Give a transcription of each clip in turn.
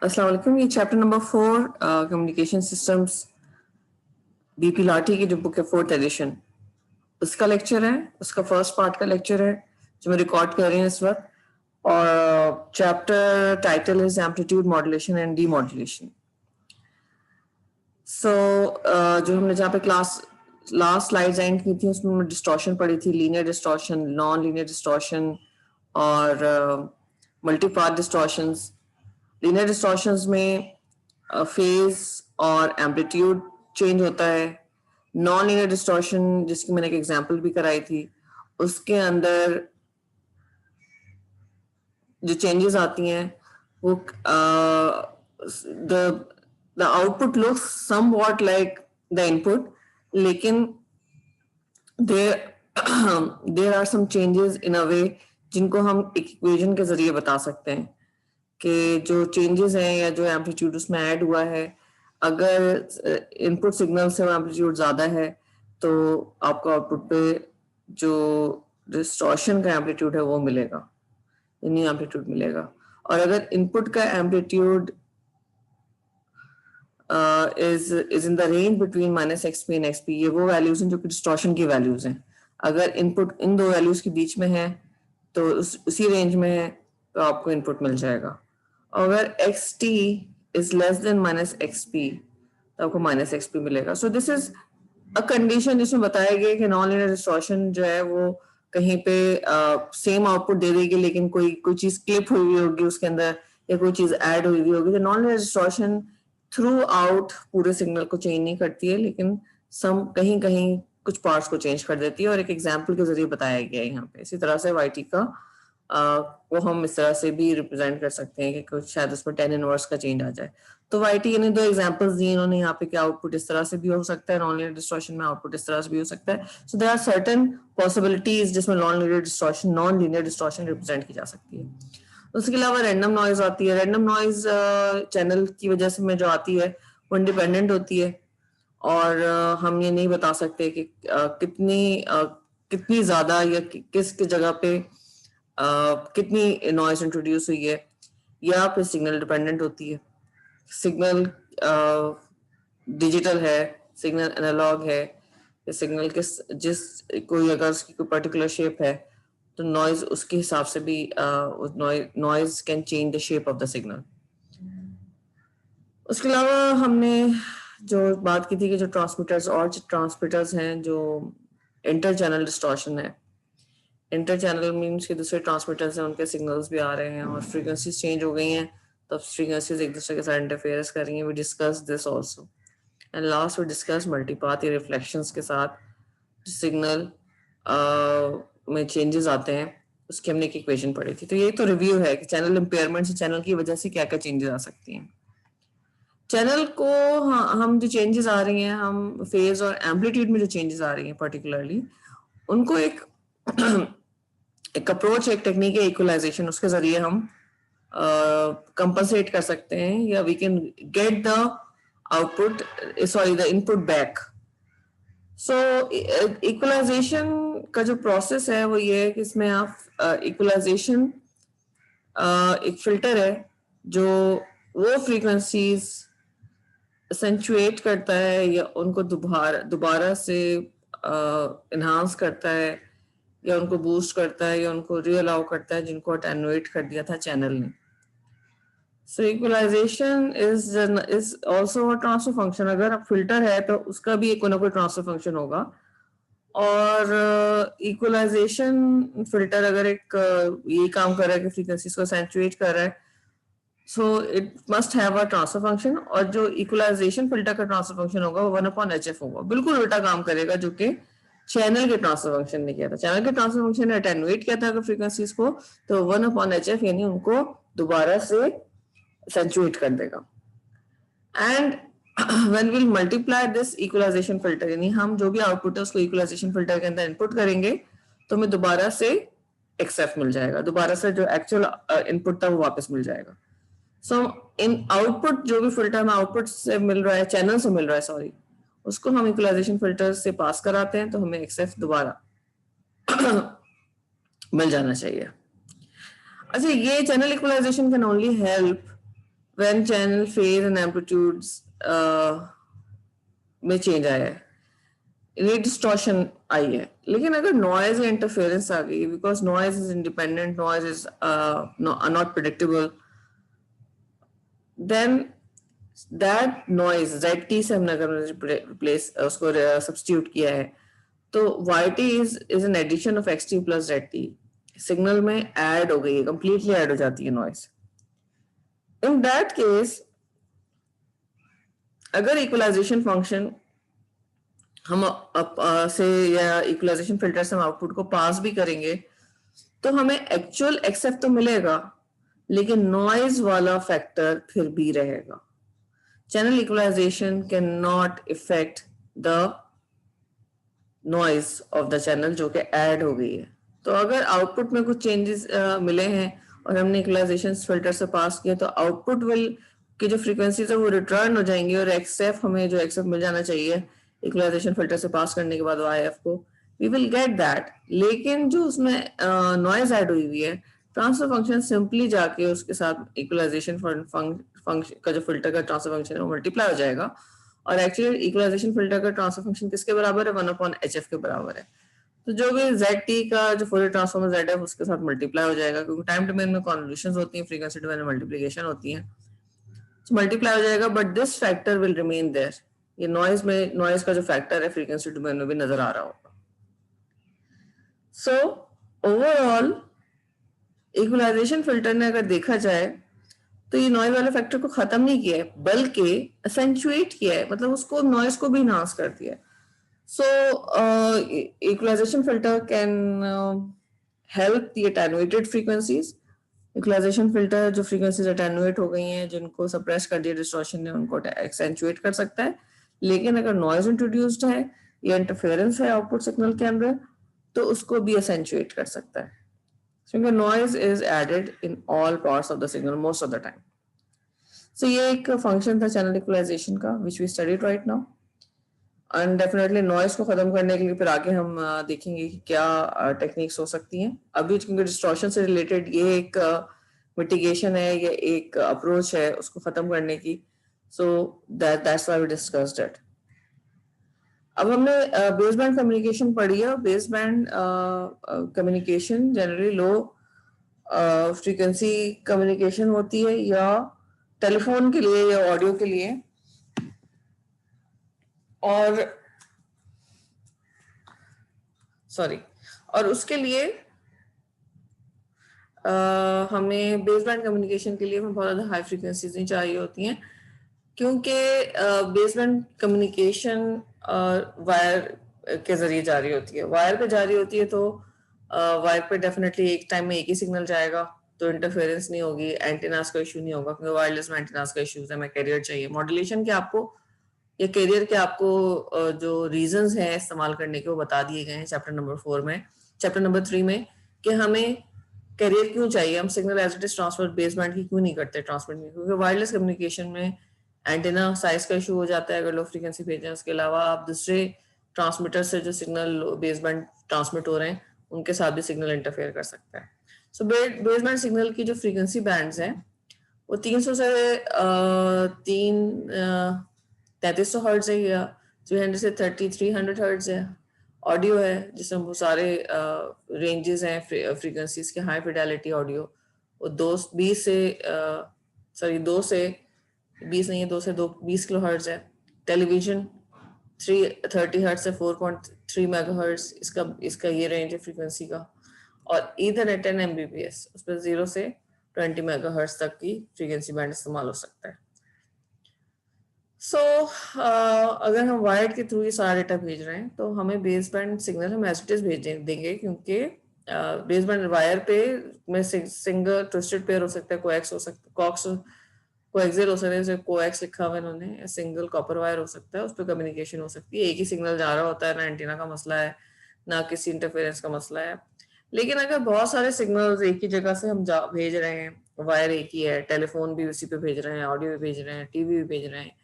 अस्सलाम वालेकुम। ये chapter number 4 communication systems BP लाठी की जो बुक है 4th एडिशन, उसका लेक्चर है। उसका फर्स्ट पार्ट का लेक्चर है जो मैं रिकॉर्ड कर रही हूँ इस वक्त। और chapter title is amplitude modulation and demodulation. So जो हमने जहाँ पे क्लास लास्ट स्लाइड्स एंड की थी उसमें हमने डिस्टॉर्शन पढ़ी थी, linear distortion, non linear distortion और मल्टीपाथ डिस्टॉर्शंस। लीनियर डिस्टॉर्शंस में फेज और एम्पलीट्यूड चेंज होता है। नॉन लीनियर डिस्टॉर्शन जिसकी मैंने एक एग्जांपल भी कराई थी, उसके अंदर जो चेंजेस आती हैं वो the output looks somewhat like the input, लेकिन there are some changes in a way जिनको हम एक इक्वेशन के जरिए बता सकते हैं कि जो चेंजेस हैं या जो एम्पलीट्यूड उसमें ऐड हुआ है, अगर इनपुट सिग्नल से एम्पलीट्यूड ज़्यादा है तो आपको आउटपुट पे जो डिस्टॉर्शन का एम्पलीट्यूड है वो मिलेगा, न्यू एम्पलीट्यूड मिलेगा। और अगर इनपुट का amplitude is in the range between -xp and xp, ये वो वैल्यूज हैं जो कि डिस्टॉर्शन की वैल्यूज हैं। अगर इनपुट इन दो वैल्यूज के बीच में है तो उसी रेंज में है तो आपको इनपुट मिल जाएगा। अगर xt is less than -xp तो आपको -xp मिलेगा। So this is a condition जिसमें बताया गया कि नॉन लीनियर डिस्टॉर्शन जो है वो कहीं पे सेम आउटपुट दे देगी लेकिन कोई चीज क्लिप हुई होगी उसके अंदर या कोई चीज ऐड हुई होगी। तो non linear distortion through out पूरे सिग्नल को चेंज नहीं करती है, लेकिन सम कहीं कहीं कुछ पार्ट्स को चेंज कर देती है और एक एग्जाम्पल के जरिए बताया गया है यहाँ पे। इसी तरह से वाई का वो हम इस तरह से भी रिप्रेजेंट कर सकते हैं कि कुछ शायद उसमें 10 इनवर्स का चेंज आ जाए। तो वाई टी ने दो एग्जांपल्स दिए इन्होंने यहाँ पे कि आउटपुट इस तरह से भी हो सकता है, नॉन लीनियर डिस्टॉर्शन में आउटपुट इस तरह से भी हो सकता है। So there are certain possibilities जिसमें नॉन लीनियर डिस्टॉर्शन रिप्रेजेंट की जा सकती है। उसके अलावा रैंडम नॉइज आती है। रैंडम नॉइज चैनल की वजह से में जो आती है वो इंडिपेंडेंट होती है और हम ये नहीं बता सकते कि कितनी ज्यादा या किस जगह पे कितनी नॉइज इंट्रोड्यूस हुई है, या फिर सिग्नल डिपेंडेंट होती है। सिग्नल डिजिटल है, सिग्नल एनालॉग है, या सिग्नल किस जिस कोई अगर उसकी कोई पर्टिकुलर शेप है तो नॉइज उसके हिसाब से भी noise can change the shape of the signal. उसके अलावा हमने जो बात की थी कि जो ट्रांसमिटर्स हैं जो इंटर चैनल डिस्टॉर्शन है। इंटर चैनल मीन्स कि दूसरे ट्रांसमिटर्स हैं उनके सिग्नल्स भी आ रहे हैं और फ्रीक्वेंसीज चेंज हो गई हैं, तो फ्रीक्वेंसीज एक दूसरे के साथ इंटरफेयर कर रही हैं। We discuss this also and last we discuss multipath या रिफ्लेक्शंस के साथ सिग्नल में चेंजेस आते हैं, उसकी हमने एक इक्वेशन पढ़ी थी। तो ये तो रिव्यू है कि चैनल इंपेयरमेंट से चैनल की वजह से क्या क्या चेंजेस आ सकती हैं। चैनल को हम जो चेंजेस आ रही हैं, हम फेज और एम्पलीट्यूड में जो चेंजेस आ रही हैं पर्टिकुलरली, उनको एक अप्रोच, एक टेक्निक है इक्वलाइजेशन, उसके जरिए हम कंपनसेट कर सकते हैं या we can get the output the input back. So equalization का जो प्रोसेस है वो ये है कि इसमें आप इक्वलाइजेशन एक फिल्टर है जो वो फ्रीक्वेंसीज एसेंचुएट करता है या उनको दोबारा से इन्हांस करता है या उनको बूस्ट करता है या उनको रीअलाउ करता है जिनको अटेनुएट कर दिया था चैनल ने। So equalization is also a transfer function. अगर अब फिल्टर है तो उसका भी एक ना कोई ट्रांसफर फंक्शन होगा, और इक्वलाइजेशन फिल्टर अगर एक ये काम कर रहा है कि फ्रीक्वेंसीज को एसेंचुएट कर रहा है, so it must have a transfer function. और जो इक्वलाइजेशन फिल्टर का ट्रांसफर फंक्शन होगा वो 1/hf होगा, बिल्कुल उल्टा काम करेगा जो कि चैनल के ट्रांसफर फंक्शन ने किया था। चैनल के ट्रांसफर फंक्शन ने अटेनुएट किया था अगर फ्रीक्वेंसीज को, तो 1/hf यानी उनको दोबारा से एसेंचुएट कर देगा। And when we'll multiply this equalization filter, यानी हम जो भी आउटपुट है उसको इक्वलाइजेशन फिल्टर के अंदर इनपुट करेंगे तो हमें दोबारा से XF मिल जाएगा, दोबारा से जो एक्चुअल इनपुट था वो वापस मिल जाएगा। सो इन आउटपुट जो भी फिल्टर हमें आउटपुट से मिल रहा है, चैनल से मिल रहा है सॉरी, उसको हम इक्वलाइजेशन फिल्टर से पास कराते हैं तो हमें XF दोबारा मिल जाना चाहिए। अच्छा, ये channel equalization can only help when channel phase and amplitudes में चेंज आया है, डिस्टॉर्शन आई है। लेकिन अगर नॉइज या इंटरफेरेंस आ गई, because noise is independent, noise is not predictable, then that noise ZT से हमने अगर रिप्लेस उसको सब्स्टिट्यूट किया है, तो YT is an addition of XT plus ZT, signal में ऐड हो गई है, कंप्लीटली ऐड हो जाती है नॉइज। इन दैट केस अगर इक्वलाइजेशन फंक्शन हम से या इक्वलाइजेशन फिल्टर से हम आउटपुट को पास भी करेंगे, तो हमें एक्चुअल XF तो मिलेगा, लेकिन नॉइज वाला फैक्टर फिर भी रहेगा। Channel equalization can not effect the noise of the channel जो कि ऐड हो गई है। तो अगर आउटपुट में कुछ चेंजेस मिले हैं और हमने इक्वलाइजेशन फिल्टर से पास किया, तो आउटपुट विल की जो फ्रीक्वेंसीज है वो रिटर्न हो जाएंगी, और XF हमें जो XF मिल जाना चाहिए इक्वलाइजेशन फिल्टर से पास करने के बाद YF को, वी विल गेट दैट। लेकिन जो उसमें नॉइज ऐड हुई हुई है, ट्रांसफर फंक्शन सिंपली जाके उसके साथ इक्वलाइजेशन फंक्शन का जो फिल्टर का ट्रांसफर फंक्शन है वो मल्टीप्लाई हो जाएगा, और एक्चुअली इक्वलाइजेशन फिल्टर का ट्रांसफर फंक्शन किसके बराबर है? 1/HF के बराबर है। तो जो भी ZT का जो फूरियर ट्रांसफॉर्म है ZF उसके साथ मल्टीप्लाई हो जाएगा, क्योंकि टाइम डोमेन में कॉन्वोल्यूशंस होती हैं, फ्रीक्वेंसी डोमेन में मल्टीप्लिकेशन होती है, तो मल्टीप्लाई हो जाएगा, but this factor will remain there. ये नॉइज में, नॉइज का जो फैक्टर है फ्रीक्वेंसी डोमेन में भी नजर आ रहा होगा। सो ओवरऑल इक्वलाइजेशन फिल्टर ने अगर देखा जाए तो ये नॉइज वाले फैक्टर को खत्म नहीं किया है, बल्कि एसेंचुएट किया है, मतलब उसको नॉइज को भी इनहांस कर दिया है। So equalization filter can help the attenuated frequencies. Equalization filter जो frequencies attenuate हो गई हैं, जिनको suppress कर दिया distortion ने, उनको accentuate कर सकता है। लेकिन अगर noise introduced है या interference है output signal के अंदर, तो उसको भी accentuate कर सकता है। क्योंकि noise is added in all parts of the signal most of the time. So ये एक function था channel equalization का, which we studied right now. And definitely noise को खत्म करने के लिए फिर आगे हम देखेंगे कि क्या टेक्निक्स हो सकती हैं। अभी क्योंकि डिस्टॉर्शन से रिलेटेड ये एक मिटिगेशन है, ये एक अप्रोच है उसको खत्म करने की, so that's why we discussed it. अब हमने बेस बैंड कम्युनिकेशन पढ़ी है। Base band communication generally low frequency communication होती है, या टेलीफोन के लिए या ऑडियो के लिए, और उसके लिए हमें बेस बैंड कम्युनिकेशन के लिए हमें बहुत ज़्यादा हाई फ्रीक्वेंसीज नहीं चाहिए होती हैं, क्योंकि बेस बैंड कम्युनिकेशन वायर के जरिए जारी होती है। वायर पे जारी होती है तो वायर पे डेफिनेटली एक टाइम में एक ही सिग्नल जाएगा, तो इंटरफेरेंस नहीं होगी, एंटीनास का इशू नहीं होगा, क्योंकि वायरलेस में एंटीनास का इशू है, हमें कैरियर चाहिए। मॉड्यूलेशन के आपको या कैरियर के आपको जो रीजंस हैं इस्तेमाल करने के वो बता दिए गए हैं चैप्टर नंबर 4 में, चैप्टर नंबर 3 में, कि हमें कैरियर क्यों चाहिए, हम signal as it is transfer base band की क्यों नहीं करते ट्रांसमिट में, क्योंकि वायरलेस कम्युनिकेशन में एंटीना साइज का इशू हो जाता है अगर लो फ्रीक्वेंसी भेजें। उसके अलावा आप दूसरे ट्रांसमीटर से जो सिग्नल बेस बैंड ट्रांसमिट हो रहे हैं उनके साथ भी सिग्नल इंटरफेयर कर सकता है। सो बेस बैंड सिग्नल की जो फ्रीक्वेंसी बैंड्स हैं वो 300 से 3300 हर्ट्ज है, या 300 से 3300 हर्ट्ज है। ऑडियो है जिसमें बहुत सारे रेंजेस हैं फ्रीक्वेंसीज के, हाई फिडेलिटी ऑडियो, वो 2 किलो हर्ट्ज है। टेलीविजन 330 हर्ट्ज से 4.3 मेगाहर्ट्ज, इसका ये रेंज है फ्रीक्वेंसी का। और ईथरनेट 10 Mbps, उस पर 0 से 20 मेगाहर्ट्ज तक की फ्रीक्वेंसी बैंड इस्तेमाल हो सकता है। अगर हम वायर्ड के थ्रू ये सारा डेटा भेज रहे हैं तो हमें बेस बैंड सिग्नल हम एज इट इज भेज देंगे, क्योंकि बेस बैंड वायर पे में सिंगल ट्विस्टेड पेयर हो सकता है, कोएक्स हो सकता है, कोएक्सियल हो सकता है, जैसे कोएक्स लिखा हुआ है इन्होंने, सिंगल कॉपर वायर हो सकता है, उस पर कम्युनिकेशन हो सकती है, एक ही सिग्नल जा रहा होता है, ना एंटीना का मसला है ना किसी इंटरफेरेंस का मसला है। लेकिन अगर बहुत सारे सिग्नल्स एक ही जगह से हम भेज रहे हैं, वायर एक ही है, टेलीफोन भी उसी पे भेज रहे हैं, ऑडियो भी भेज रहे हैं, टीवी भी भेज रहे हैं,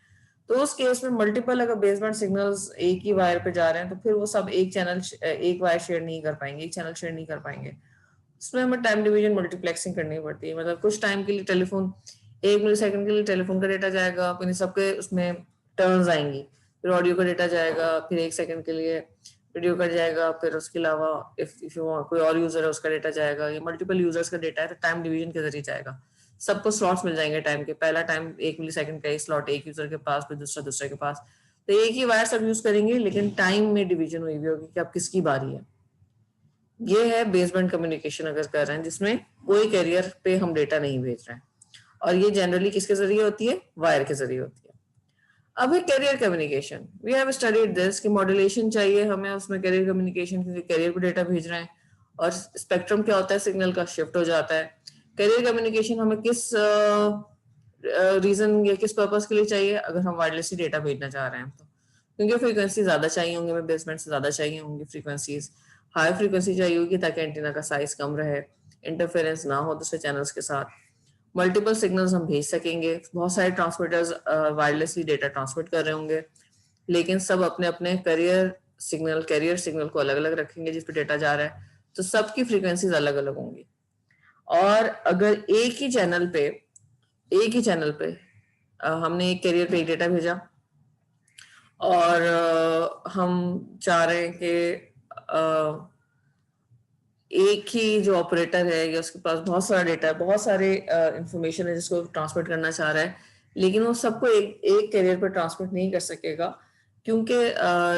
तो उस केस में मल्टीपल अगर बेस बैंड सिग्नल्स एक ही वायर पे जा रहे हैं तो फिर वो सब एक वायर शेयर नहीं कर पाएंगे, एक चैनल शेयर नहीं कर पाएंगे। उसमें हमें टाइम डिवीजन मल्टीप्लेक्सिंग करनी पड़ती है, मतलब कुछ टाइम के लिए टेलीफोन 1 मिलीसेकंड के लिए टेलीफोन का डेटा जाएगा, फिर सबके उसमें टर्न्स आएंगी, फिर ऑडियो का डेटा जाएगा, फिर 1 सेकंड के लिए वीडियो का जाएगा, फिर उसके अलावा इफ यू कोई और यूजर है उसका डेटा जाएगा, ये मल्टीपल यूजर्स का डेटा है तो टाइम डिवीजन के जरिए जाएगा। सबको स्लॉट्स मिल जाएंगे टाइम के, पहला टाइम 1 मिलीसेकंड का एक स्लॉट एक यूजर के पास, फिर दूसरा दूसरे के पास, तो एक ही वायर सब यूज करेंगे लेकिन टाइम में डिवीजन हुई भी होगी कि अब किसकी बारी है। ये है बेसबैंड कम्युनिकेशन अगर कर रहे हैं जिसमें कोई कैरियर पे हम डेटा नहीं भेज रहे हैं, और ये जनरली किसके जरिए होती है, वायर के जरिए होती है। अब है carrier communication, we have studied this कि मॉड्यूलेशन चाहिए हमें उसमें कैरियर कम्युनिकेशन, क्योंकि कैरियर को डेटा भेज रहे हैं और स्पेक्ट्रम क्या होता है, सिग्नल का शिफ्ट हो जाता है। कैरियर कम्युनिकेशन हमें किस रीजन या किस पर्पस के लिए चाहिए, अगर हम वायरलेसली डेटा भेजना चाह रहे हैं तो, क्योंकि फ्रीक्वेंसी ज्यादा चाहिए होंगे, हमें बेसबैंड से ज्यादा चाहिए होंगी फ्रीक्वेंसीज, हाई फ्रीक्वेंसी चाहिए होगी ताकि एंटीना का साइज कम रहे, इंटरफेरेंस ना हो दूसरे चैनल्स के साथ, मल्टीपल सिग्नल्स हम भेज सकेंगे। बहुत सारे ट्रांसमीटर्स वायरलेसली डेटा ट्रांसमिट कर रहे होंगे, लेकिन सब अपने अपने कैरियर सिग्नल को अलग अलग रखेंगे जिस पे डेटा जा रहा है, तो सबकी फ्रीक्वेंसीज अलग अलग होंगी। और अगर एक ही चैनल पे हमने एक कैरियर पे एक डेटा भेजा और हम चाह रहे हैं कि एक ही जो ऑपरेटर है या उसके पास बहुत सारा डेटा है, बहुत सारे इंफॉर्मेशन है जिसको ट्रांसमिट करना चाह रहा है, लेकिन वो सबको एक कैरियर पर ट्रांसमिट नहीं कर सकेगा क्योंकि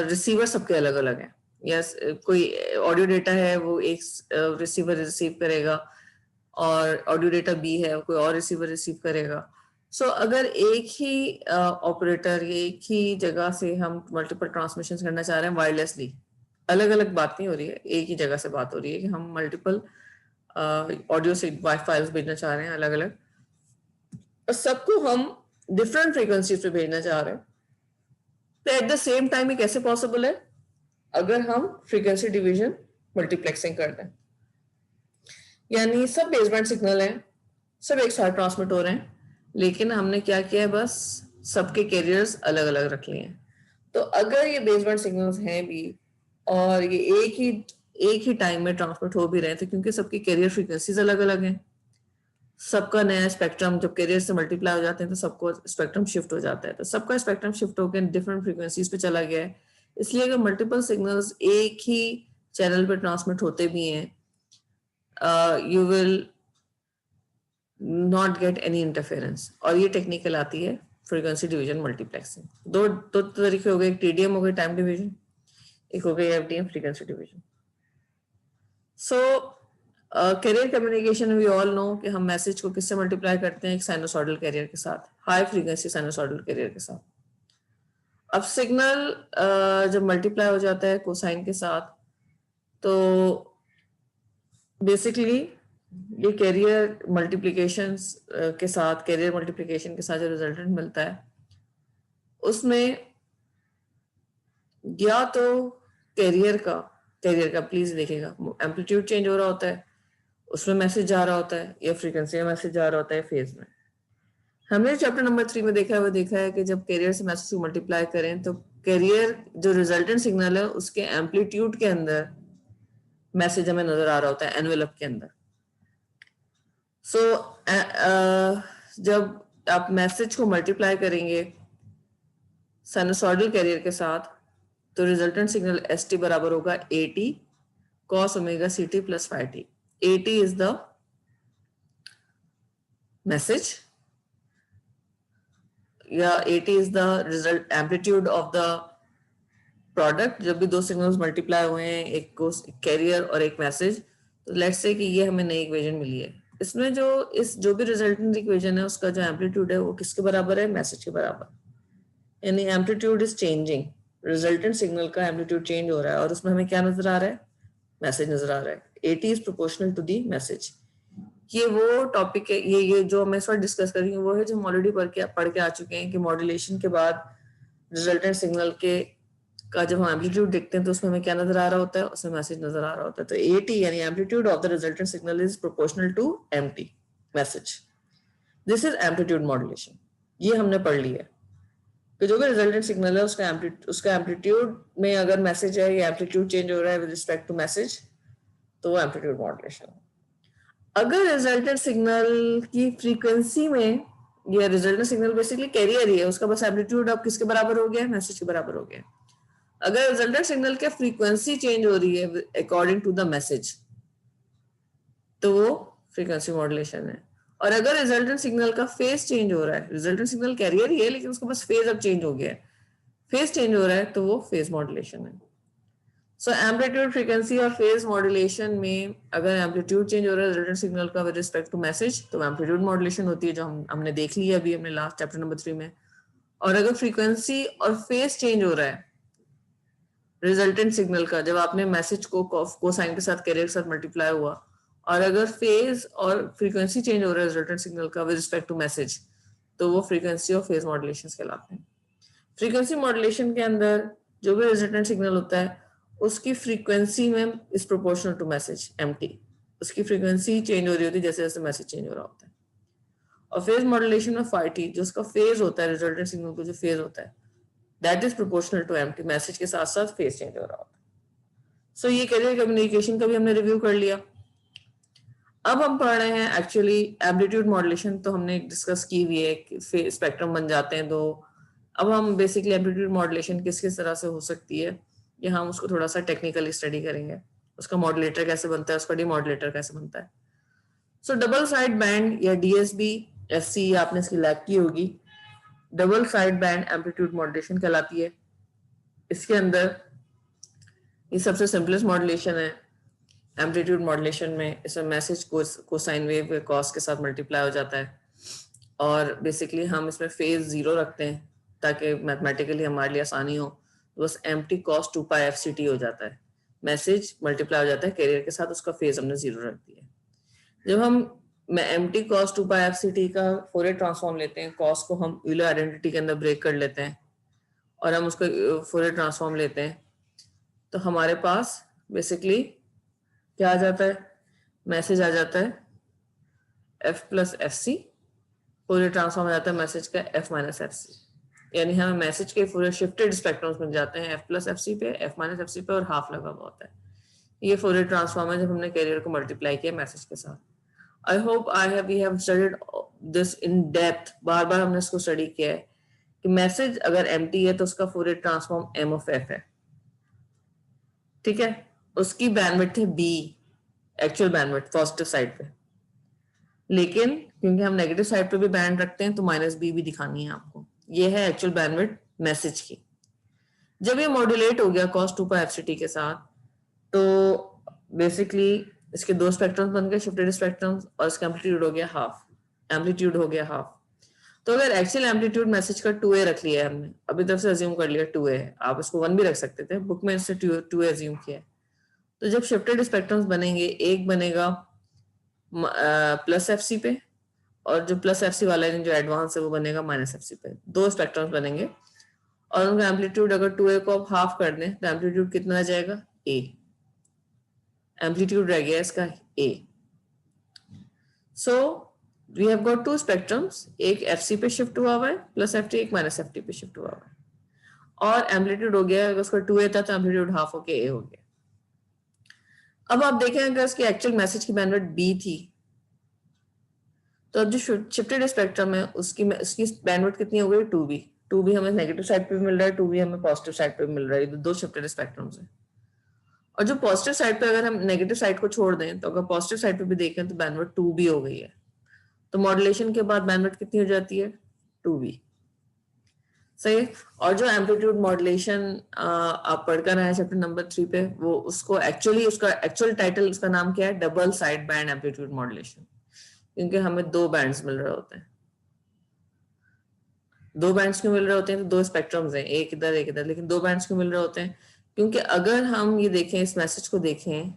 रिसीवर सबके अलग अलग हैं। या कोई ऑडियो डेटा है वो एक रिसीवर रिसीव करेगा और ऑडियो डेटा बी है कोई और रिसीवर रिसीव करेगा। सो अगर एक ही ऑपरेटर या एक ही जगह से हम मल्टीपल ट्रांसमिशन करना चाह रहे हैं वायरलेसली, अलग अलग बात नहीं हो रही है, एक ही जगह से बात हो रही है कि हम मल्टीपल ऑडियो से फाइल्स भेजना चाह रहे हैं अलग अलग, और सबको हम डिफरेंट फ्रीक्वेंसीज पे भेजना चाह रहे हैं, तो एट द सेम टाइम ये कैसे पॉसिबल है, अगर हम फ्रीक्वेंसी डिवीजन मल्टीप्लेक्सिंग कर दें। यानी सब बेसबैंड सिग्नल हैं, सब एक साथ ट्रांसमिट हो रहे हैं, लेकिन हमने क्या किया है, बस सबके कैरियर्स अलग अलग रख लिए हैं। तो अगर ये बेसबैंड सिग्नल्स हैं भी और ये एक ही टाइम में ट्रांसमिट हो भी रहे थे, क्योंकि सबकी कैरियर फ्रीक्वेंसीज अलग अलग हैं, सबका नया स्पेक्ट्रम जब कैरियर से मल्टीप्लाई हो जाते हैं तो सबको स्पेक्ट्रम शिफ्ट हो जाता है, तो सबका स्पेक्ट्रम शिफ्ट होकर डिफरेंट फ्रीक्वेंसीज पे चला गया है। इसलिए अगर मल्टीपल सिग्नल्स एक ही चैनल पे ट्रांसमिट होते भी हैं, you will not get any interference, और ये टेक्निकल आती है फ्रीक्वेंसी डिवीजन मल्टीप्लेक्सिंग। दो तरीके हो गए, एक टीडीएम हो गई टाइम डिवीजन, एक हो गई FDM frequency division. So carrier communication we all know कि हम मैसेज को किससे मल्टीप्लाई करते हैं, एक साइनोसॉइडल कैरियर के साथ, हाई फ्रीक्वेंसी साइनोसॉइडल कैरियर के साथ। अब सिग्नल जब मल्टीप्लाई हो जाता है कोसाइन के साथ, तो बेसिकली ये कैरियर मल्टीप्लिकेशन के साथ जो रिजल्टेंट मिलता है उसमें या तो कैरियर का प्लीज देखिएगा एम्पलीट्यूड चेंज हो रहा होता है, उसमें मैसेज जा रहा होता है, या फ्रीक्वेंसी में मैसेज जा रहा होता है फेज में। हमने चैप्टर नंबर 3 में देखा है कि जब कैरियर से मैसेज को मल्टीप्लाई करें तो कैरियर जो रिजल्टेंट सिग्नल है उसके एम्पलीट्यूड के अंदर मैसेज हमें नजर आ रहा होता है एनवेलप के अंदर। सो जब आप मैसेज को मल्टीप्लाई करेंगे साइनसॉइडल कैरियर के साथ तो रिजल्टेंट सिग्नल एस टी बराबर होगा AT cos omega CT plus phi t। AT is the message या AT is the result amplitude of the product। जब भी दो सिग्नल्स मल्टीप्लाई हुए हैं, एक कैरियर और एक मैसेज, तो लेट्स से कि ये हमें नई इक्वेशन मिली है, इसमें जो भी रिजल्टेंट इक्वेशन है उसका जो एम्पलीट्यूड है वो किसके बराबर है, मैसेज के बराबर। यानी amplitude is changing, resultant signal का एम्पलीट्यूड चेंज हो रहा है और उसमें हमें क्या नजर आ रहा है, मैसेज नजर आ रहा है। AT is proportional to the message. ये वो टॉपिक है, ये जो मैं इस वक्त डिस्कस कर रही हूँ वो है जो हम ऑलरेडी पढ़ के आ चुके हैं कि मॉड्यूलेशन के बाद रिजल्टेंट सिग्नल का जब हम एम्पलीट्यूड देखते हैं तो उसमें हमें क्या नजर आ रहा होता है, उसमें मैसेज नजर आ रहा होता है। तो AT यानी amplitude of the resultant signal is proportional to MT message. This is amplitude modulation. ये हमने पढ़ लिया है कि जो भी रिजल्टेंट सिग्नल है उसका एम्पलीट्यूड में अगर मैसेज है या एम्पलीट्यूड चेंज हो रहा है विद रिस्पेक्ट टू मैसेज तो वो एम्पलीट्यूड मॉड्यूलेशन है। अगर रिजल्टेंट सिग्नल की फ्रीक्वेंसी में ये रिजल्टेंट सिग्नल बेसिकली कैरियर ही है, उसका बस एम्पलीट्यूड अब किसके बराबर हो गया है, मैसेज के बराबर हो गया है। अगर रिजल्टेंट सिग्नल की फ्रीक्वेंसी चेंज हो रही है अकॉर्डिंग टू द मैसेज तो वो फ्रीक्वेंसी मॉड्यूलेशन है। और अगर रिजल्टेंट सिग्नल का फेज चेंज हो रहा है, रिजल्टेंट सिग्नल कैरियर ही है लेकिन उसका बस फेज अब चेंज हो गया है, फेज चेंज हो रहा है तो वो फेज मॉड्यूलेशन है। सो एम्पलीट्यूड, फ्रीक्वेंसी और फेज मॉड्यूलेशन में अगर एम्पलीट्यूड चेंज हो रहा है रिजल्टेंट सिग्नल का विद रिस्पेक्ट टू मैसेज तो एम्पलीट्यूड मॉड्यूलेशन होती है, जो हमने देख लिया अभी हमने लास्ट चैप्टर नंबर 3 में। और अगर फ्रीक्वेंसी और फेज चेंज हो रहा है रिजल्टेंट सिग्नल का, जब आपने मैसेज को कोसाइन के साथ कैरियर के साथ मल्टीप्लाई हुआ, और अगर फेज और फ्रीक्वेंसी चेंज हो रहा है रिजल्टेंट सिग्नल का विद रिस्पेक्ट टू मैसेज तो वो फ्रीक्वेंसी और फेज मॉड्यूलेशन कहलाते हैं। फ्रीक्वेंसी मॉड्यूलेशन के अंदर जो भी रिजल्टेंट सिग्नल होता है उसकी फ्रीक्वेंसी में is proportional to message MT, उसकी फ्रीक्वेंसी चेंज हो रही होती है जैसे जैसे मैसेज चेंज हो रहा होता है। और फेज मॉड्यूलेशन में फाइटी, जो उसका फेज होता है रिजल्टेंट सिग्नल का जो फेज होता है that is proportional to MT, message के साथ साथ फेज चेंज हो रहा होता है। सो ये कैरियर कम्युनिकेशन का भी हमने रिव्यू कर लिया। अब हम पढ़ रहे हैं एक्चुअली एम्पलीट्यूड मॉड्यूलेशन, तो हमने डिस्कस की हुई है कि स्पेक्ट्रम बन जाते हैं दो। अब हम बेसिकली एम्पलीट्यूड मॉड्यूलेशन किस किस तरह से हो सकती है ये हम उसको थोड़ा सा टेक्निकली स्टडी करेंगे, उसका मॉड्यूलेटर कैसे बनता है, उसका डीमॉड्यूलेटर कैसे बनता है। सो डबल साइड बैंड या डीएसबी एफसी आपने इसकी लैब की होगी, double side band amplitude modulation कहलाती है। इसके अंदर ये सबसे सिंपलेस्ट मॉड्यूलेशन है एम्पलीट्यूड मॉड्यूलेशन में। इसमें मैसेज कोसाइन वेव कॉस के साथ मल्टीप्लाई हो जाता है और बेसिकली हम इसमें फेज 0 रखते हैं ताकि मैथमेटिकली हमारे लिए आसानी हो। बस एम्प्टी कॉस 2 पाई एफसीटी हो जाता है, मैसेज मल्टीप्लाई हो जाता है कैरियर के साथ, उसका फेज हमने 0 रख दिया। जब हम एम्प्टी कॉस 2 पाई एफसीटी का फोरियर ट्रांसफॉर्म लेते हैं, कॉस को हम यूलर आइडेंटिटी के अंदर ब्रेक कर लेते हैं और हम उसका फोरियर ट्रांसफॉर्म लेते हैं तो हमारे पास बेसिकली क्या आ जाता है, मैसेज आ जाता है F plus F C, Fourier transform आ जाता है मैसेज का एफ माइनस एफ सी, यानी हमें मैसेज के फोरियर शिफ्टेड स्पेक्ट्रम्स मिल जाते हैं एफ प्लस एफ सी पे, एफ माइनस एफ सी पे और हाफ लगा हुआ होता है। ये फोरियर ट्रांसफॉर्म है जब हमने कैरियर को मल्टीप्लाई किया मैसेज के साथ। I hope we have studied this in depth, बार बार हमने इसको स्टडी किया है कि मैसेज अगर एम्प्टी है तो उसका Fourier transform M of F है, ठीक है। उसकी बैंडविड्थ है B, actual bandwidth positive side पे, लेकिन क्योंकि हम नेगेटिव साइड पे भी बैंड रखते हैं तो माइनस बी भी दिखानी है आपको। ये है एक्चुअल बैंडविड्थ मैसेज की। जब ये मॉड्यूलेट हो गया cos 2 पाई एफसीटी के साथ तो बेसिकली इसके दो स्पेक्ट्रम्स बन गए, शिफ्टेड स्पेक्ट्रम्स, और इसका एम्पलीट्यूड हो गया हाफ, एम्पलीट्यूड हो गया हाफ। तो अगर एक्चुअल एम्पलीट्यूड मैसेज का 2a रख लिया है हमने, अभी तरफ से अज्यूम कर लिया 2a है, आप इसको 1 भी रख सकते थे, बुक में इससे 2a अज्यूम किया है। तो जब शिफ्टेड स्पेक्ट्रम्स बनेंगे, एक बनेगा प्लस एफ सी पे और जो प्लस एफ सी वाला है जो एडवांस है वो बनेगा माइनस एफ सी पे, दो स्पेक्ट्रम्स बनेंगे और उनका एम्पलीट्यूड अगर 2a को आप हाफ कर दें तो एम्पलीट्यूड कितना आ जाएगा, a, एम्पलीट्यूड रह गया इसका a। So we have got two spectrums, एक एफसी पे शिफ्ट हुआ हुआ है प्लस एफटी, एक माइनस एफटी पे शिफ्ट हुआ हुआ है, और एम्पलीट्यूड हो गया, अगर उसका 2a था तो एम्पलीट्यूड हाफ होके a हो गया। अब आप देखें अगर इसकी एक्चुअल मैसेज की बैंडविड्थ b थी तो अब जो शिफ्टेड स्पेक्ट्रम है उसकी बैंडविड्थ कितनी हो गई, 2b। 2b हमें नेगेटिव साइड पे मिल रहा है, 2b हमें पॉजिटिव साइड पे मिल रहा है, दो शिफ्टेड स्पेक्ट्रम्स हैं। और जो पॉजिटिव साइड पे अगर हम नेगेटिव साइड को छोड़ दें तो अगर पॉजिटिव साइड पे भी देखें तो बैंडविड्थ 2b हो गई है। तो मॉड्यूलेशन के बाद बैंडविड्थ कितनी हो जाती है, 2b, सही। और जो एम्पलीट्यूड मॉड्यूलेशन आप पढ़कर आए चैप्टर नंबर 3 पे, वो उसको एक्चुअली उसका एक्चुअल टाइटल उसका नाम क्या है, double side band amplitude modulation, क्योंकि हमें दो बैंड्स मिल रहे होते हैं। दो बैंड्स क्यों मिल रहे होते हैं, तो दो स्पेक्ट्रम्स हैं, एक इधर एक इधर, लेकिन दो बैंड्स क्यों मिल रहे होते हैं, क्योंकि अगर हम ये देखें इस मैसेज को देखें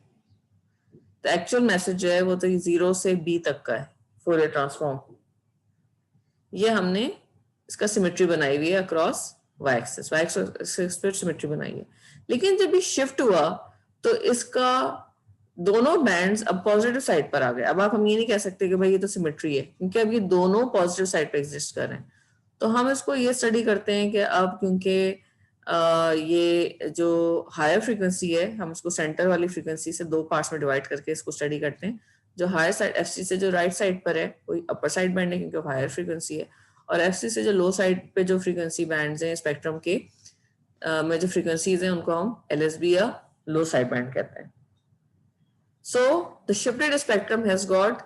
तो एक्चुअल मैसेज जो है वो तो 0 से b तक का है फोरियर ट्रांसफॉर्म, ये हमने इसका सिमेट्री बनाई हुई है अक्रॉस y एक्सिस पे सिमेट्री बनाई है। लेकिन जब ये शिफ्ट हुआ तो इसका दोनों बैंड्स अब पॉजिटिव साइड पर आ गए। अब हम ये नहीं कह सकते कि भाई ये तो सिमेट्री है, क्योंकि अब ये दोनों पॉजिटिव साइड पे एग्जिस्ट कर रहे हैं। तो हम इसको ये स्टडी करते हैं कि अब क्योंकि ये जो हायर फ्रीक्वेंसी है हम इसको सेंटर वाली फ्रीक्वेंसी से दो पार्ट्स में डिवाइड करके इसको स्टडी करते हैं। जो हायर साइड एफसी से जो राइट साइड पर है वही अपर साइड बैंड है क्योंकि हायर फ्रीक्वेंसी है, और एफसी से जो लो साइड पे जो फ्रीक्वेंसी बैंड्स हैं स्पेक्ट्रम के में जो फ्रीक्वेंसीज हैं उनको हम एलएसबी या लो साइड बैंड कहते हैं. So the shifted spectrum has got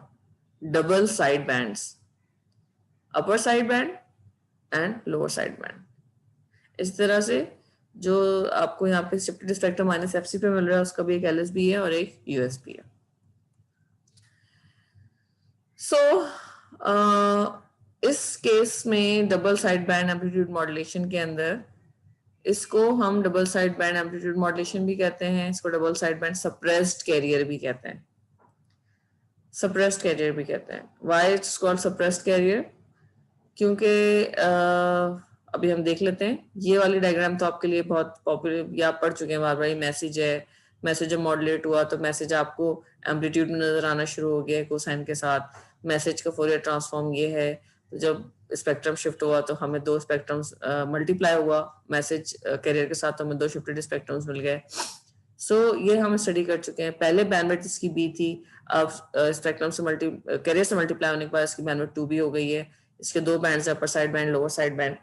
double side bands, upper side band and lower side band. इस तरह से जो आपको यहाँ पे शिफ्टेड स्पेक्ट्रम माइनस एफसी पे मिल रहा है उसका भी एक एलएसबी है और एक यूएसबी है. सो इस केस में double side band amplitude modulation के अंदर इसको हम double side band amplitude modulation भी कहते हैं, इसको double side band suppressed career भी कहते हैं. सप्रेस्ड कैरियर भी कहते हैं. Why it's called suppressed career? क्योंकि अभी हम देख लेते हैं. ये वाली डायग्राम तो आपके लिए बहुत पॉपुलर या आप पढ़ चुके हैं बार बार. मैसेज है, मैसेज जब मॉड्यूलेट हुआ तो मैसेज आपको एम्पलीट्यूड में नजर आना शुरू हो गया है कोसाइन के साथ. मैसेज का फोरियर ट्रांसफॉर्म ये है. तो जब स्पेक्ट्रम शिफ्ट हुआ तो हमें दो स्पेक्ट्रम्स मल्टीप्लाई हुआ मैसेज कैरियर के साथ, तो हमें दो शिफ्टेड स्पेक्ट्रम्स मिल गए. सो ये हम स्टडी कर चुके हैं. पहले बैंडविड्थ इसकी बी थी, अब स्पेक्ट्रम से कैरियर से मल्टीप्लाई होने के बाद इसकी बैंडविड्थ 2b हो गई है. इसके दो बैंड्स हैं, upper side band, lower side band.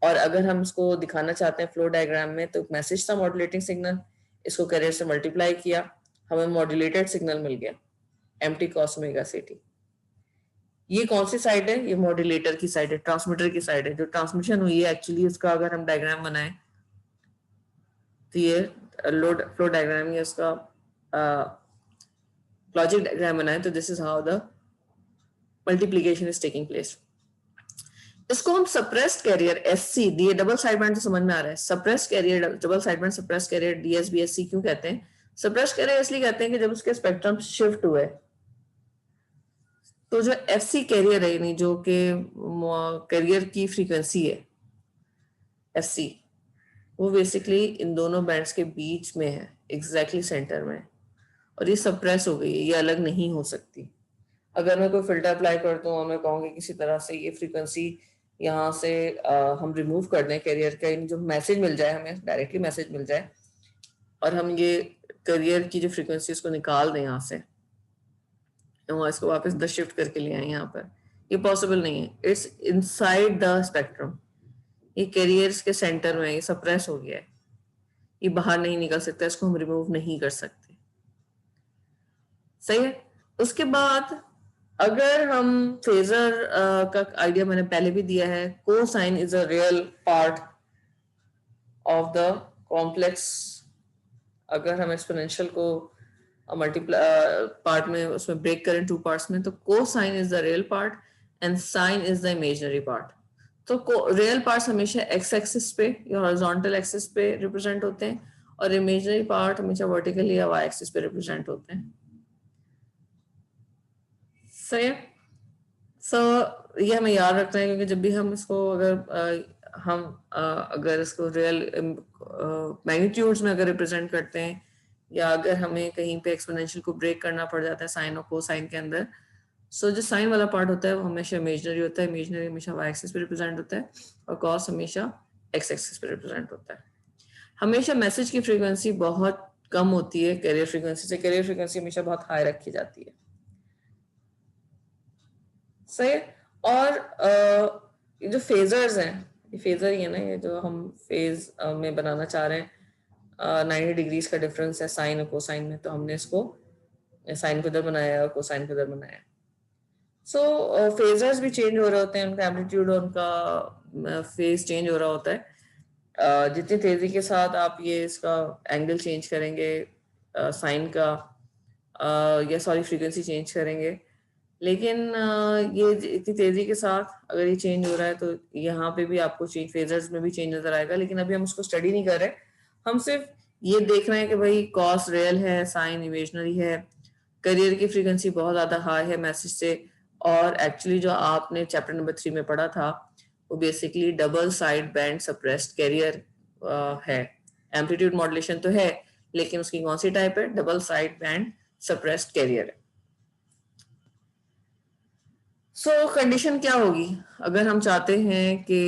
और अगर हम इसको दिखाना चाहते हैं फ्लो डायग्राम में, तो मैसेज था मॉड्यूलेटिंग सिग्नल, इसको कैरियर से मल्टीप्लाई किया, हमें मॉड्यूलेटेड सिग्नल मिल गया MT cos omega C T. ये कौन सी साइड है? ये मॉड्यूलेटर की साइड है, ट्रांसमीटर की साइड है. जो ट्रांसमिशन हुई है एक्चुअली उसका अगर हम डायग्राम बनाएं तो ये लोड फ्लो डायग्राम या उसका लॉजिक डायग्राम बनाएं तो this is how the multiplication is taking place. इसको हम सप्रेस्ड कैरियर एससी दिए डबल साइड बैंड तो समझ में आ रहा है. Suppressed carrier double side band suppressed carrier DSBSC क्यों कहते हैं? सप्रेस्ड कैरियर इसलिए कहते हैं कि जब उसके स्पेक्ट्रम शिफ्ट हुए तो जो एफसी कैरियर है, यानी जो कि कैरियर की फ्रीक्वेंसी है एफसी, वो बेसिकली इन दोनों बैंड्स के बीच में है, एग्जैक्टली सेंटर में, और ये सप्रेस हो गई है, ये अलग नहीं हो सकती. अगर मैं कोई फिल्टर अप्लाई करता हूँ और मैं कहूँगी किसी तरह से ये फ्रीक्वेंसी यहाँ से हम रिमूव कर दें कैरियर का, जो मैसेज मिल जाए, हमें डायरेक्टली मैसेज मिल जाए और हम ये कैरियर की जो फ्रीक्वेंसी उसको निकाल दें यहाँ से, तो इसको वापस द शिफ्ट करके ले आए यहाँ पर, ये पॉसिबल नहीं है. इट्स इनसाइड द स्पेक्ट्रम, ये कैरियर्स के सेंटर में, ये सप्रेस हो गया है, ये बाहर नहीं निकल सकता, इसको हम रिमूव नहीं कर सकते. सही है. उसके बाद अगर हम फेजर का आइडिया मैंने पहले भी दिया है, cosine is a real part of the complex. अगर हम एक्सपोनेंशियल को मल्टीप्लाई पार्ट में उसमें ब्रेक करें टू पार्ट्स में, तो cosine is the real part and sine is the imaginary part. तो रियल पार्ट्स हमेशा एक्स एक्सिस पे या हॉरिजॉन्टल एक्सिस पे रिप्रेजेंट होते हैं और इमेजिनरी पार्ट हमेशा वर्टिकली या वाई एक्सिस पे रिप्रेजेंट होते हैं. सही है. सो ये हमें याद रखना है, क्योंकि जब भी हम इसको अगर इसको रियल मैग्नीट्यूड्स में अगर रिप्रेजेंट करते हैं, या अगर हमें कहीं पे एक्सपोनेंशियल को ब्रेक करना पड़ जाता है साइन और कोसाइन के अंदर, सो जो साइन वाला पार्ट होता है वो हमेशा इमेजिनरी होता है, इमेजिनरी हमेशा वाई एक्सिस पे रिप्रेजेंट होता है, और कॉस हमेशा एक्स एक्सिस पे रिप्रेजेंट होता है. हमेशा मैसेज की फ्रीक्वेंसी बहुत कम होती है कैरियर फ्रीक्वेंसी से, कैरियर फ्रीक्वेंसी हमेशा बहुत हाई रखी जाती है. सही. और ये जो फेजर्स हैं, ये फेजर ही है ना, ये जो हम फेज में बनाना चाह रहे हैं, 90 डिग्रीज का डिफरेंस है साइन और कोसाइन में, तो हमने इसको साइन को इधर बनाया और कोसाइन को इधर बनाया. सो फेजर्स भी चेंज हो रहे होते हैं, उनका एम्पलीट्यूड और उनका फेज चेंज हो रहा होता है. जितनी तेजी के साथ आप ये इसका एंगल चेंज करेंगे साइन का, या सॉरी फ्रीक्वेंसी चेंज करेंगे, लेकिन ये इतनी तेजी के साथ अगर ये चेंज हो रहा है तो यहाँ पे भी आपको चेंज, फेजर्स में भी चेंज नजर आएगा. लेकिन अभी हम उसको स्टडी नहीं कर रहे, हम सिर्फ ये देख रहे हैं कि भाई कॉस रियल है, साइन इमेजिनरी है, कैरियर की फ्रीक्वेंसी बहुत ज्यादा हाई है मैसेज से. और एक्चुअली जो आपने चैप्टर नंबर 3 में पढ़ा था वो basically double side band suppressed carrier है. एम्पलीट्यूड मॉड्यूलेशन तो है, लेकिन उसकी कौन सी टाइप है? Double side band suppressed carrier है. सो कंडीशन क्या होगी अगर हम चाहते हैं कि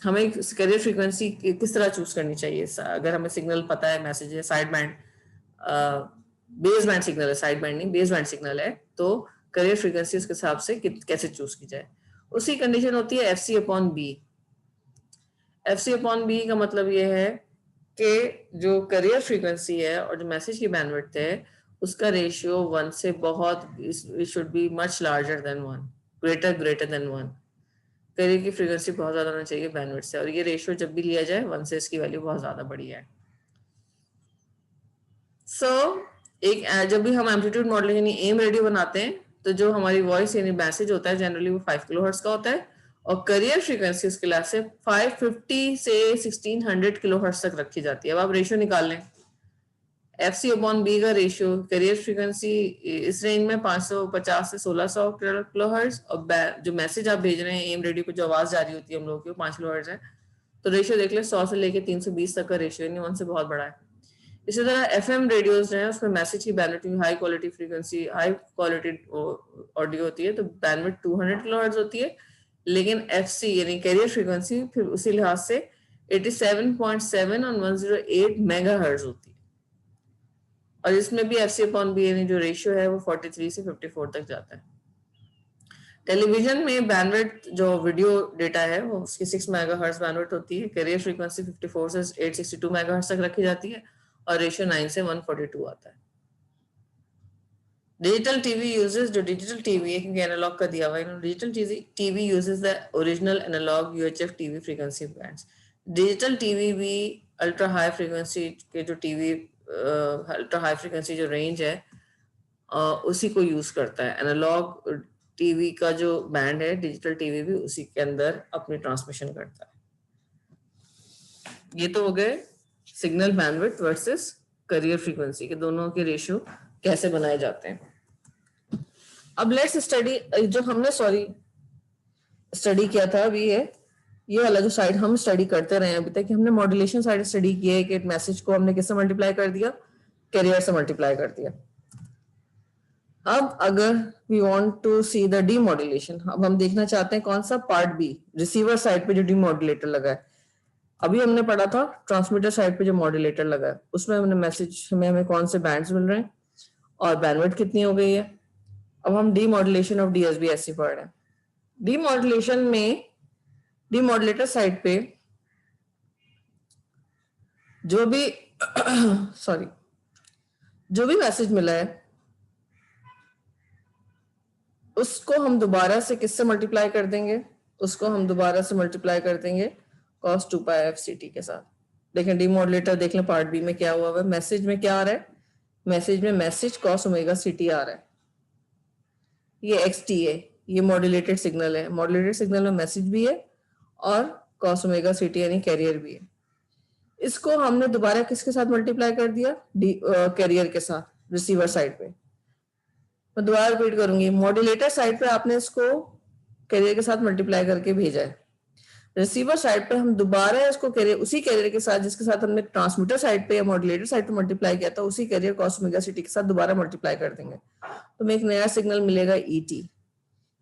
हमें कैरियर फ्रीक्वेंसी किस तरह चूज करनी चाहिए? अगर हमें सिग्नल पता है, मैसेज है, side band base band signal है, साइड बैंड नहीं, बेस बैंड सिग्नल है, तो कैरियर फ्रीक्वेंसी उसके हिसाब से कैसे चूज की जाए? उसी कंडीशन होती है F C upon B. F C upon B का मतलब ये है कि जो करियर फ्रीक्वेंसी है और जो मैसेज की बैंडविड्थ है उसका रेशियो 1 से बहुत, it should be much larger than 1, greater than 1। Career की फ्रीक्वेंसी बहुत ज्यादा होना चाहिए बैंडविड्थ से, और ये रेशियो जब भी लिया जाए 1 से इसकी वैल्यू बहुत ज्यादा बड़ी है। एक जब भी हम एम्पलीट्यूड मॉडल यानी एम रेडियो बनाते हैं तो जो हमारी वॉइस यानी मैसेज होता है जनरली वो 5 किलोहर्ट्ज का होता है, और करियर फ्रीक्वेंसी उसके लिए से 550 से 1600 किलोहर्ट्ज तक रखी जाती है। अब आप रेशियो निकाल लें, एफ सी अपॉन बी का रेशियो करियर फ्रीक्वेंसी इस रेंज में 550 से 1600 किलोहर्ट्ज, और जो मैसेज आप भेज रहे हैं एम रेडियो को जो आवाज जा रही होती है हम लोगों की वो 5 किलोहर्ट्ज है, तो रेशियो देख ले 100 से लेके 320 तक का रेशियो यानी 1 से बहुत बड़ा है। इसी तरह एफएम रेडियोज हैं उसमें मैसेज की bandwidth high quality frequency, high quality audio होती है तो बैंडविड्थ 200 किलोहर्ट्ज होती है, लेकिन एफसी यानी कैरियर फ्रीक्वेंसी फिर उसी लिहाज से 87.7 और 108 मेगाहर्ट्ज होती है, और इसमें भी एफसी अपॉन बी यानी जो रेशियो है वो 43 से 54 तक जाता है। टेलीविजन में बैंडविड्थ जो वीडियो डेटा है वो उसकी 6 मेगाहर्ट्ज बैंडविड्थ होती है, कैरियर फ्रीक्वेंसी 54 से 862 मेगाहर्ट्ज तक रखी जाती है, और रेशियो 9 से 142 आता है। डिजिटल टीवी यूजेस, जो डिजिटल टीवी है क्योंकि एनालॉग का दिया हुआ है, digital TV uses the original analog UHF TV frequency bands. Digital TV भी अल्ट्रा हाई फ्रीक्वेंसी के जो टीवी अल्ट्रा हाई फ्रीक्वेंसी जो रेंज है उसी को यूज करता है। एनालॉग टीवी का जो बैंड है डिजिटल टीवी भी उसी के अंदर अपनी ट्रांसमिशन करता है। ये तो हो गए signal bandwidth versus career frequency के दोनों के रेशियो कैसे बनाए जाते हैं। अब लेट्स स्टडी जो हमने स्टडी किया था अभी है ये वाला जो साइड हम स्टडी करते रहे अभी तक, हमने मॉड्यूलेशन साइड स्टडी की है कि मैसेज को हमने किससे मल्टीप्लाई कर दिया, कैरियर से मल्टीप्लाई कर दिया। अब अगर we want to see the demodulation, अब हम देखना चाहते हैं कौन सा पार्ट बी, रिसीवर साइड पे जो डीमॉड्यूलेटर लगा है। अभी हमने पढ़ा था ट्रांसमीटर साइड पे जो मॉड्यूलेटर लगा है उसमें हमने मैसेज में हमें कौन से बैंड्स मिल रहे हैं और बैंडविड्थ कितनी हो गई है। अब हम डीमॉड्यूलेशन ऑफ डीएसबीएससी पढ़ रहे हैं। डीमॉड्यूलेशन में डीमॉड्यूलेटर साइड पे जो भी सॉरी जो भी मैसेज मिला है उसको हम दोबारा से किससे मल्टीप्लाई कर देंगे, उसको हम दोबारा से मल्टीप्लाई कर देंगे cos 2 pi F C T के साथ। देखें डीमॉड्यूलेटर देख लें पार्ट बी में क्या हुआ है, मैसेज में क्या आ रहा है, मैसेज में message cos omega C T आ रहा है, ये एक्स टी है, ये मॉड्यूलेटेड सिग्नल है, मॉड्यूलेटेड सिग्नल में मैसेज भी है और cos ओमेगा सी टी यानी कैरियर भी है। इसको हमने दोबारा किसके साथ मल्टीप्लाई कर दिया, कैरियर के साथ रिसीवर साइड पे। मैं दोबारा रिपीट करूंगी, मॉड्यूलेटर साइड पे आपने इसको कैरियर के साथ मल्टीप्लाई करके भेजा है, रिसीवर साइड पे हम दोबारा इसको कैरियर उसी कैरियर के साथ जिसके साथ हमने ट्रांसमीटर साइड पे या मॉड्यूलेटर साइड पे मल्टीप्लाई किया था उसी carrier cos omega C T के साथ दोबारा मल्टीप्लाई कर देंगे तो हमें एक नया सिग्नल मिलेगा ईटी।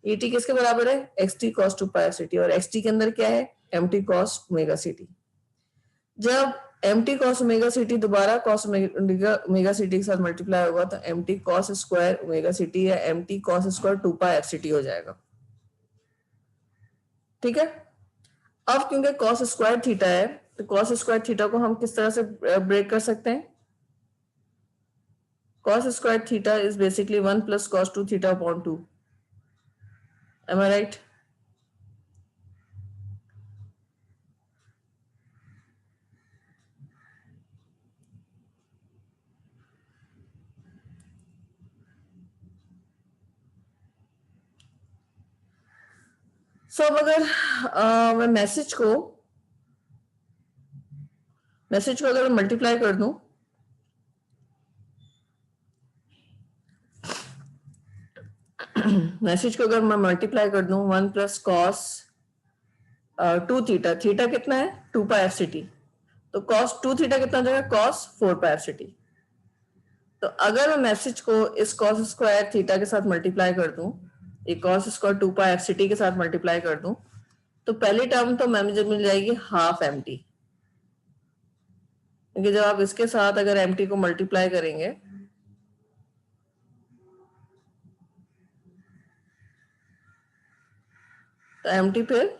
ईटी किसके बराबर है, X T cos 2 pi C T, और एक्स टी के अंदर क्या है, M T cos omega C T. जब M T cos omega C T दोबारा cos ओमेगा सी टी के साथ मल्टीप्लाई होगा तो M T cos square omega C T या M T cos square 2 pi F C T हो जाएगा। ठीक है, अब क्योंकि cos स्क्वायर थीटा है तो cos स्क्वायर थीटा को हम किस तरह से ब्रेक कर सकते हैं, cos square theta is basically 1 plus cos 2 theta upon 2। Am I right? So अब अगर मैं मैसेज को अगर मल्टीप्लाई कर दूं मैसेज को अगर मैं मल्टीप्लाई कर दूं 1 प्लस cos 2 थीटा, थीटा कितना है 2 पाई एफ सी टी, तो cos 2 थीटा कितना हो जाएगा cos 4 पाई एफ सी टी। तो अगर मैं मैसेज को इस cos स्क्वायर थीटा के साथ मल्टीप्लाई कर दूं, ये cos square 2 pi F C T के साथ मल्टीप्लाई कर दूं तो पहली टर्म तो मुझे मिल जाएगी हाफ एम टी, क्योंकि जब आप इसके साथ अगर एम टी को मल्टीप्लाई करेंगे तो एम्प्टी फिर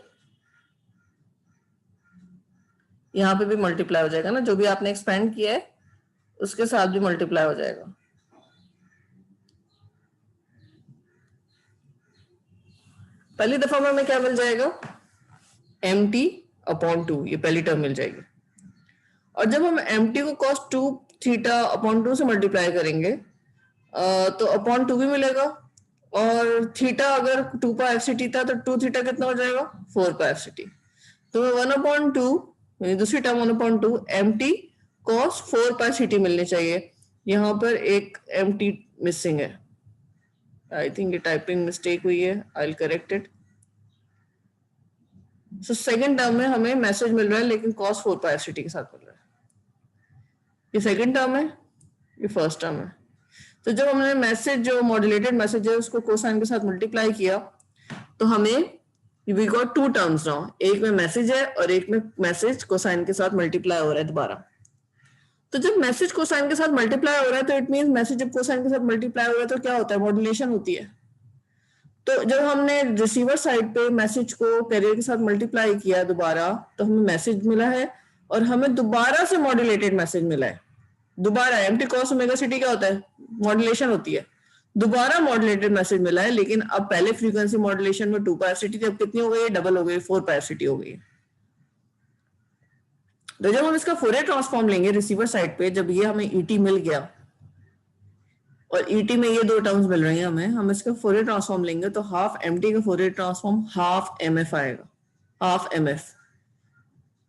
यहाँ पे भी मल्टीप्लाई हो जाएगा ना, जो भी आपने एक्सपेंड किया है उसके साथ भी मल्टीप्लाई हो जाएगा। पहली दफा में हमें क्या मिल जाएगा, एम्प्टी अपॉन 2, ये पहली टर्म मिल जाएगी। और जब हम एम्प्टी को cos 2 थीटा अपॉन 2 से मल्टीप्लाई करेंगे तो अपॉन 2 भी मिलेगा, और थीटा अगर 2 पाई एफसीटी था तो 2 थीटा कितना हो जाएगा, 4 पाई एफसीटी। तो 1/2 दूसरी टर्म 1/2 एम्प्टी cos 4 पाई सीटी मिलनी चाहिए। यहाँ पर एक एम्प्टी मिसिंग है, आई थिंक ये टाइपिंग मिस्टेक हुई है, I will correct it. So second term में हमें मैसेज मिल रहा है लेकिन cos 4 पाई एफसीटी के साथ मिल रहा है। ये सेकंड टर्म है, ये फर्स्ट टर्म है। तो जब हमने मैसेज, जो मॉड्यूलेटेड मैसेज है, उसको कोसाइन के साथ मल्टीप्लाई किया तो हमें वी गॉट 2 टर्म्स नाउ, एक में मैसेज है और एक में मैसेज कोसाइन के साथ मल्टीप्लाई हो रहा है दोबारा। तो जब मैसेज कोसाइन के साथ मल्टीप्लाई हो रहा है तो इट मींस मैसेज जब कोसाइन के साथ मल्टीप्लाई हो रहा है तो क्या होता है, मॉड्यूलेशन होती है। तो जब हमने रिसीवर साइड पे मैसेज को कैरियर के साथ मल्टीप्लाई किया दोबारा, तो हमें मैसेज मिला है और हमें दोबारा से मॉड्यूलेटेड मैसेज मिला है। दोबारा एम्प्टी cos ओमेगा सिटी क्या होता है, मॉड्यूलेशन होती है, दोबारा मॉड्यूलेटेड मैसेज मिला है, लेकिन अब पहले फ्रीक्वेंसी मॉड्यूलेशन में 2 पाई सिटी थी, अब कितनी हो गई है, डबल हो गई, 4 पाई सिटी हो गई है। तो जब हम इसका फोरियर ट्रांसफॉर्म लेंगे रिसीवर साइड पे, जब ये हमें ईटी मिल गया और ईटी में ये 2 टर्म्स मिल रही हैं हमें, हम इसका फोरियर ट्रांसफॉर्म लेंगे तो हाफ एम्प्टी का फोरियर ट्रांसफॉर्म हाफ एमएफ आएगा, हाफ एमएफ।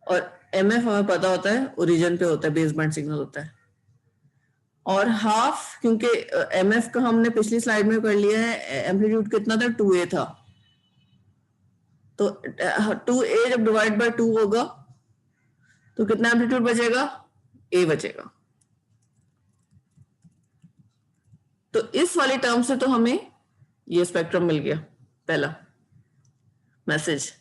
और एमएफ हमें पता होता है ओरिजिन पे होता है, बेस बैंड सिग्नल होता है। और हाफ, क्योंकि एमएफ का हमने पिछली स्लाइड में कर लिया है, एम्पलीट्यूड कितना था, 2a था, तो 2a जब डिवाइड बाय 2 होगा तो कितना एम्पलीट्यूड बचेगा, a बचेगा। तो इस वाली टर्म से तो हमें ये स्पेक्ट्रम मिल गया, पहला मैसेज।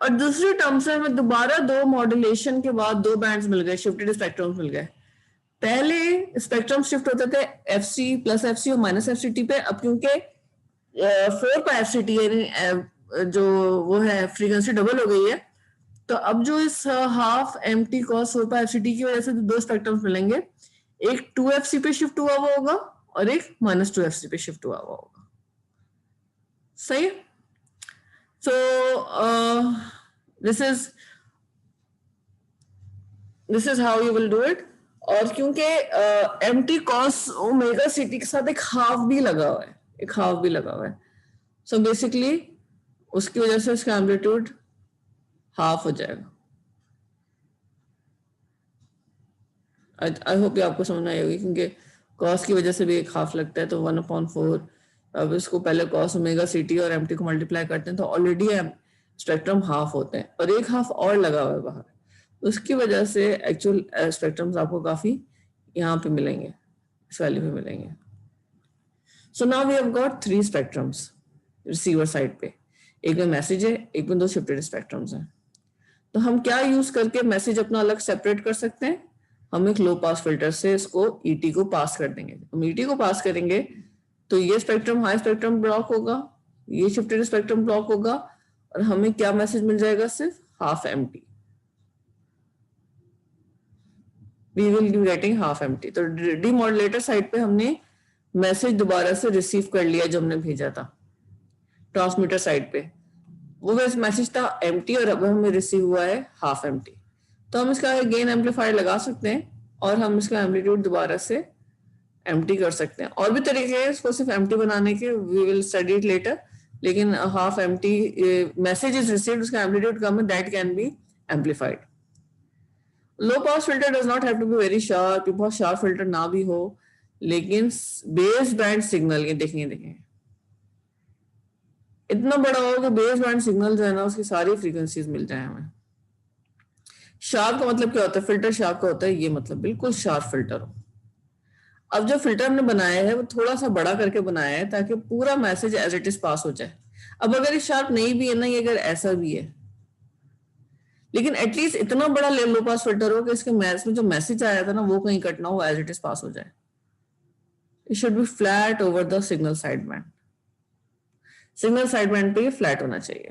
और दूसरी टर्म से हमें दोबारा 2 मॉड्यूलेशन के बाद 2 बैंड्स मिल गए, शिफ्टेड स्पेक्ट्रम्स मिल गए। पहले स्पेक्ट्रम शिफ्ट होते थे FC प्लस FC और माइनस एफसीटी पे, अब क्योंकि 4 पाई एफसीटी यानी जो वो है फ्रीक्वेंसी डबल हो गई है, तो अब जो इस हाफ एम्प्टी cos 4 पाई एफसीटी की वजह से 2 स्पेक्ट्रम्स मिलेंगे, एक 2FC पे शिफ्ट हुआ हुआ होगा और एक -2FC पे शिफ्ट हुआ हुआ होगा। सही। So this is how you will do it. और क्योंकि एम्प्टी cos ओमेगा सिटी के साथ एक हाफ भी लगा हुआ है, एक हाफ भी लगा हुआ है, सो बेसिकली उसकी वजह से इसका एम्पलीट्यूड हाफ हो जाएगा। आई होप ये आपको समझ आई होगी, क्योंकि cos की वजह से भी एक हाफ लगता है, तो 1/4। अब इसको पहले cos ओमेगा सिटी और एम्प्टी को मल्टीप्लाई करते हैं तो ऑलरेडी स्पेक्ट्रम हाफ होते हैं और एक हाफ और लगा हुआ है बाहर, उसकी वजह से एक्चुअल स्पेक्ट्रम्स आपको काफी यहाँ पे मिलेंगे, इस वैल्यू पे मिलेंगे। So now we have got 3 spectrums receiver side पे, एक में मैसेज है, एक में 2 शिफ्टेड स्पेक्ट्रम्स हैं। तो हम क्या यूज करके मैसेज अपना अलग सेपरेट कर सकते हैं, हम एक लो पास फिल्टर से इसको ईटी को पास कर देंगे। हम ईटी को पास करेंगे तो ये स्पेक्ट्रम हाई स्पेक्ट्रम ब्लॉक होगा, ये शिफ्टेड स्पेक्ट्रम ब्लॉक होगा, और हमें क्या मैसेज मिल जाएगा, सिर्फ half empty. We will be getting half empty। तो डीमॉड्यूलेटर साइड पे हमने मैसेज दोबारा से रिसीव कर लिया जो हमने भेजा था ट्रांसमीटर साइड पे, वो मैसेज था एम्प्टी और अब हमें रिसीव हुआ है हाफ एम्प्टी। तो हम इसका गेन एम्पलीफायर लगा सकते हैं और हम इसका एम्पलीट्यूड दोबारा से एम्प्टी कर सकते हैं। और भी तरीके हैं इसको सिर्फ एम्प्टी बनाने के, we will study it later, लेकिन half empty message is received, उसका एम्पलीट्यूड कम है, that can be amplified. Low pass filter does not have to be very sharp, बहुत शार्प फिल्टर ना भी हो, लेकिन बेस बैंड सिग्नल, ये देखेंगे इतना बड़ा हो कि बेस बैंड सिग्नल जो है ना उसकी सारी फ्रीक्वेंसीज मिल जाए हमें। शार्प का मतलब क्या होता है, फिल्टर शार्प का होता है ये मतलब बिल्कुल शार्प फिल्टर हो। अब जो फिल्टर हमने बनाया है वो थोड़ा सा बड़ा करके बनाया है ताकि पूरा message as it is pass हो जाए। अब अगर ये शार्प नहीं भी है ना, ये अगर ऐसा भी है, लेकिन एटलीस्ट इतना बड़ा लो पास फिल्टर हो कि इसके मैच में जो मैसेज आया था ना वो कहीं कट ना हो, एज इट इज पास हो जाए। It should be flat over the signal side band, signal side band पे ये फ्लैट होना चाहिए।